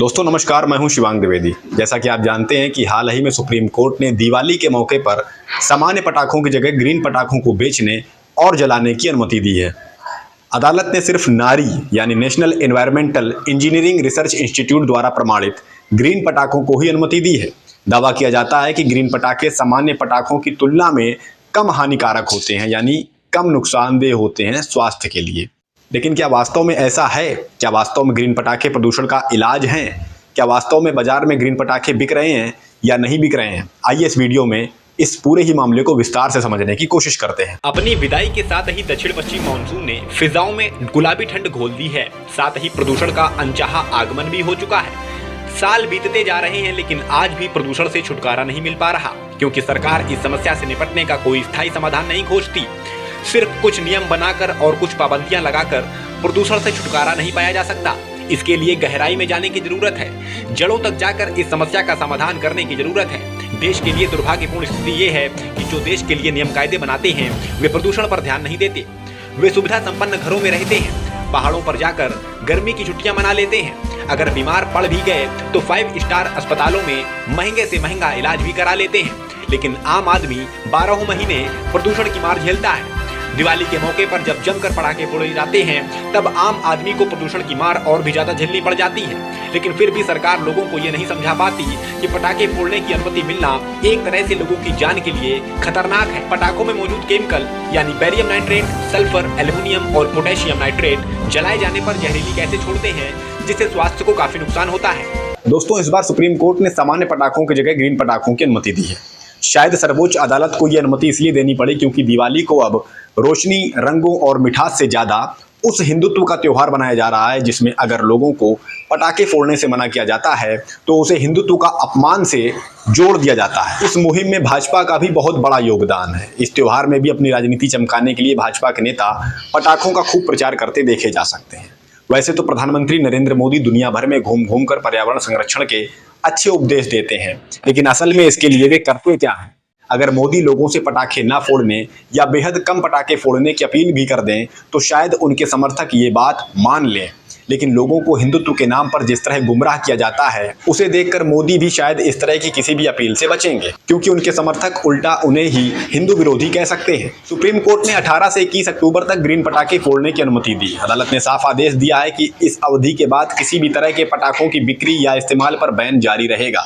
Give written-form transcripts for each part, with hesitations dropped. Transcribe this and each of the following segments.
दोस्तों नमस्कार, मैं हूं शिवांग द्विवेदी। जैसा कि आप जानते हैं कि हाल ही में सुप्रीम कोर्ट ने दिवाली के मौके पर सामान्य पटाखों की जगह ग्रीन पटाखों को बेचने और जलाने की अनुमति दी है। अदालत ने सिर्फ नारी यानी national environmental engineering research institute द्वारा प्रमाणित ग्रीन पटाखों को ही अनुमति दी है। दावा किया जाता है कि ग्रीन पटाखे सामान्य पटाखों की तुलना में कम हानिकारक होते हैं, यानी कम नुकसानदेह होते हैं स्वास्थ्य के लिए। लेकिन क्या वास्तव में ऐसा है? क्या वास्तव में ग्रीन पटाखे प्रदूषण का इलाज हैं? क्या वास्तव में बाजार में ग्रीन पटाखे बिक रहे हैं या नहीं बिक रहे हैं? आइए इस वीडियो में इस पूरे ही मामले को विस्तार से समझने की कोशिश करते हैं। अपनी विदाई के साथ ही दक्षिण पश्चिम मानसून ने फिजाओं में गुलाबी ठंड घोल दी है। साथ ही प्रदूषण का अनचाहा आगमन भी हो चुका है। साल बीतते जा रहे हैं, लेकिन आज भी प्रदूषण से छुटकारा नहीं मिल पा रहा, क्योंकि सरकार इस समस्या से निपटने का कोई स्थायी समाधान नहीं खोजती। सिर्फ कुछ नियम बनाकर और कुछ पाबंदियां लगाकर प्रदूषण से छुटकारा नहीं पाया जा सकता। इसके लिए गहराई में जाने की जरूरत है। जड़ों तक जाकर इस समस्या का समाधान करने की जरूरत है। देश के लिए दुर्भाग्यपूर्ण स्थिति ये है कि जो देश के लिए नियम कायदे बनाते हैं वे प्रदूषण पर ध्यान नहीं देते। वे सुविधा संपन्न घरों में रहते हैं, पहाड़ों पर जाकर गर्मी की छुट्टियां मना लेते हैं। अगर बीमार पड़ भी गए तो 5 स्टार अस्पतालों में महंगे से महंगा इलाज भी करा लेते हैं। लेकिन आम आदमी 12 महीने प्रदूषण की मार झेलता है। दिवाली के मौके पर जब जमकर पटाखे फोड़े जाते हैं तब आम आदमी को प्रदूषण की मार और भी ज्यादा झेलनी पड़ जाती है। लेकिन फिर भी सरकार लोगों को ये नहीं समझा पाती कि पटाखे फोड़ने की अनुमति मिलना एक तरह से लोगों की जान के लिए खतरनाक है। पटाखों में मौजूद केमिकल यानी बेरियम नाइट्रेट, सल्फर, एल्युमिनियम और पोटेशियम नाइट्रेट जलाए जाने पर जहरीली गैसें छोड़ते हैं, जिससे स्वास्थ्य को काफी नुकसान होता है। दोस्तों, इस बार सुप्रीम कोर्ट ने सामान्य पटाखों की जगह ग्रीन पटाखों की अनुमति दी है। शायद सर्वोच्च अदालत को यह अनुमति इसलिए देनी पड़ी क्योंकि दिवाली को अब रोशनी, रंगों और मिठास से ज्यादा उस हिंदुत्व का त्योहार बनाया जा रहा है जिसमें अगर लोगों को पटाखे फोड़ने से मना किया जाता है तो उसे हिंदुत्व का अपमान से जोड़ दिया जाता है। इस मुहिम में भाजपा का भी बहुत बड़ा योगदान है। इस त्योहार में भी अपनी राजनीति चमकाने के लिए भाजपा के नेता पटाखों का खूब प्रचार करते देखे जा सकते हैं। वैसे तो प्रधानमंत्री नरेंद्र मोदी दुनिया भर में घूम घूम कर पर्यावरण संरक्षण के अच्छे उपदेश देते हैं, लेकिन असल में इसके लिए वे करते क्या हैं? अगर मोदी लोगों से पटाखे ना फोड़ने या बेहद कम पटाखे फोड़ने की अपील भी कर दें तो शायद उनके समर्थक ये बात मान लें। लेकिन लोगों को हिंदुत्व के नाम पर जिस तरह गुमराह किया जाता है उसे देखकर मोदी भी शायद इस तरह की किसी भी अपील से बचेंगे, क्योंकि उनके समर्थक उल्टा उन्हें ही हिंदू विरोधी कह सकते हैं। सुप्रीम कोर्ट ने 18 से 21 अक्टूबर तक ग्रीन पटाखे फोड़ने की अनुमति दी। अदालत ने साफ आदेश दिया है कि इस अवधि के बाद किसी भी तरह के पटाखों की बिक्री या इस्तेमाल पर बैन जारी रहेगा।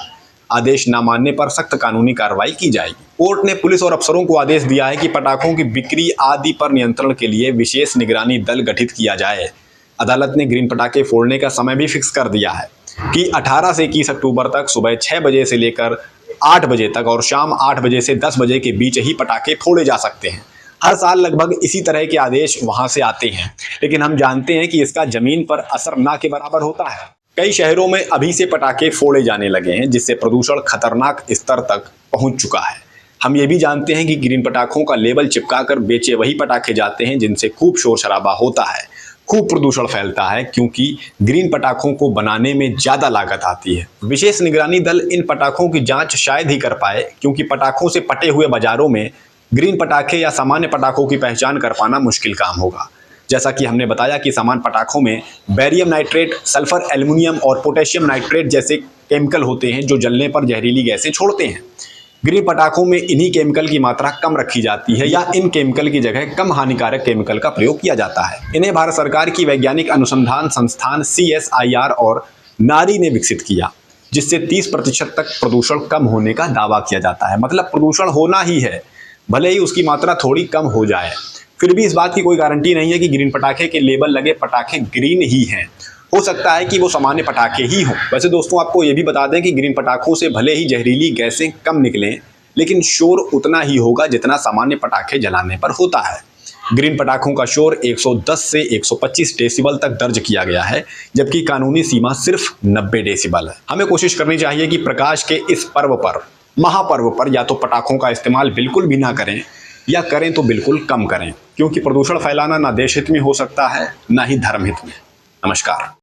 आदेश न मानने पर सख्त कानूनी कार्रवाई की जाएगी। कोर्ट ने पुलिस और अफसरों को आदेश दिया है कि पटाखों की बिक्री आदि पर नियंत्रण के लिए विशेष निगरानी दल गठित किया जाए। अदालत ने ग्रीन पटाखे फोड़ने का समय भी फिक्स कर दिया है कि 18 से 21 अक्टूबर तक सुबह 6 बजे से लेकर 8 बजे तक और शाम 8 बजे से 10 बजे के बीच ही पटाखे फोड़े जा सकते हैं। हर साल लगभग इसी तरह के आदेश वहां से आते हैं, लेकिन हम जानते हैं कि इसका जमीन पर असर ना के बराबर होता है। कई शहरों में अभी से पटाखे फोड़े जाने लगे हैं, जिससे प्रदूषण खतरनाक स्तर तक पहुंच चुका है। हम ये भी जानते हैं कि ग्रीन पटाखों का लेबल चिपकाकर बेचे वही पटाखे जाते हैं जिनसे खूब शोर शराबा होता है, खूब प्रदूषण फैलता है, क्योंकि ग्रीन पटाखों को बनाने में ज्यादा लागत आती है। विशेष निगरानी दल इन पटाखों की जांच शायद ही कर पाए, क्योंकि पटाखों से पटे हुए बाजारों में ग्रीन पटाखे या सामान्य पटाखों की पहचान कर पाना मुश्किल काम होगा। जैसा कि हमने बताया कि सामान्य पटाखों में बेरियम नाइट्रेट, सल्फर, एल्युमिनियम और पोटेशियम नाइट्रेट जैसे केमिकल होते हैं जो जलने पर जहरीली गैसें छोड़ते हैं। ग्रीन पटाखों में इन्हीं केमिकल की मात्रा कम रखी जाती है या इन केमिकल की जगह कम हानिकारक केमिकल का प्रयोग किया जाता है। इन्हें भारत सरकार की वैज्ञानिक अनुसंधान संस्थान CSIR और नारी ने विकसित किया, जिससे 30% तक प्रदूषण कम होने का दावा किया जाता है। मतलब प्रदूषण होना ही है, भले ही उसकी मात्रा थोड़ी कम हो जाए। फिर भी इस बात की कोई गारंटी नहीं है कि ग्रीन पटाखे के लेबल लगे पटाखे ग्रीन ही हैं। हो सकता है कि वो सामान्य पटाखे ही हों। वैसे दोस्तों, आपको ये भी बता दें कि ग्रीन पटाखों से भले ही जहरीली गैसें कम निकलें, लेकिन शोर उतना ही होगा जितना सामान्य पटाखे जलाने पर होता है। ग्रीन पटाखों का शोर 110 से 125 डेसिबल तक दर्ज किया गया है, जबकि कानूनी सीमा सिर्फ 90 डेसिबल है। हमें कोशिश करनी चाहिए कि प्रकाश के इस पर्व पर, महापर्व पर, या तो पटाखों का इस्तेमाल बिल्कुल भी ना करें या करें तो बिल्कुल कम करें, क्योंकि प्रदूषण फैलाना ना देश हित में हो सकता है ना ही धर्म हित में। नमस्कार।